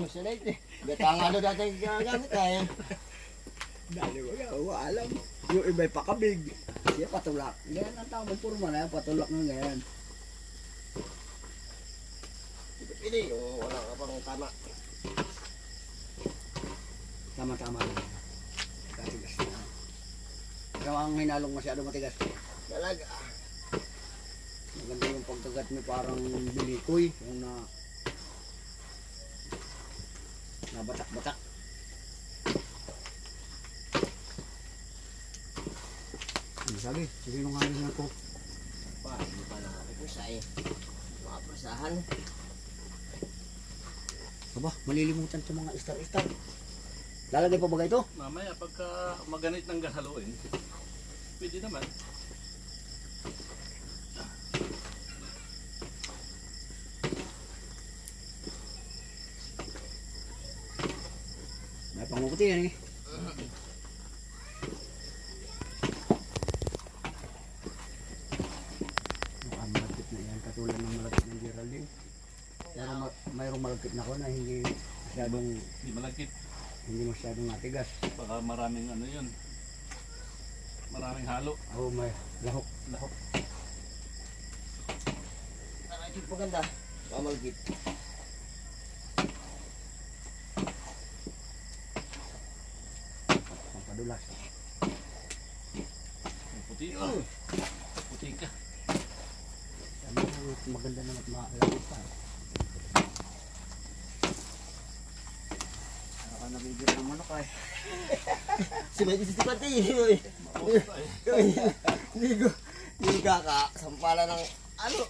Masalit eh. Gatanga doon dati gagamit tayo. Dali mo alam. Yung iba'y pakabig. Siya patulak. Ganyan ang tao magpurma na yan. Patulak ng ganyan. Pili, wala ka pang tama. Tama-tama lang. Katigas na. Ikaw ang hinalong masyado matigas. Talaga. Maganda yung pagkagat mo parang bilikoy. Yung nabatak-batak. Ano sabi? Sige nung hangin ako. Hindi pa lang ako pusa eh. Mga pusahan. Aba, malilimutan sa mga star-star. Lalagay pa ba ito? Mamaya pagka maganit ng haluin, pwede naman. May pangukuti yan eh. Mukhang malagkit na yan. Katulad ng malagkit ng Geraldine. Pero mayroong malagkit na ko na hindi Malagkit. matigas. Baka maraming ano yun. Maraming halo. Oo, may lahok. Lahok. Ito paganda. Mamalgit. Pampadulas. May puti. Puti ka. Ano, maganda naman at maalapit pa. Ano ka nabibiro ng manok ay? Si Pati. Hindi ka sampala ng ano.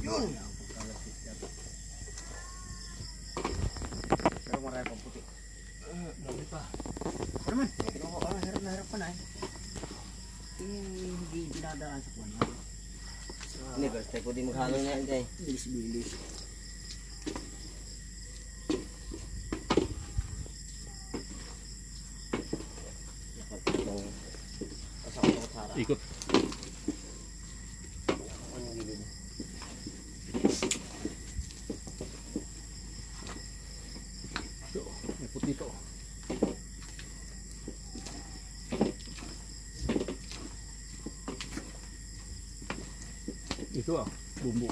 Yun! Pero marami pang puti. Dami pa. Ano naman? Hirap na hirap pa na eh. Hindi dinadaan sa kuwan. Hindi, first time ko di maghalo na yan dyan. Bilis-bilis. Ikot. May puti to. Ito bumbu.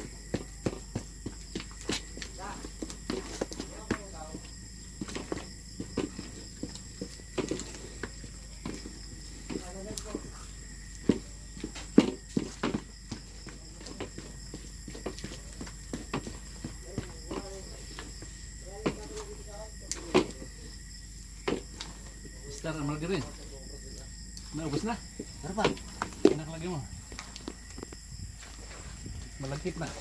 Star, margarine. Naubos na. Ano pa? Nakalagay mo. Malagkit na.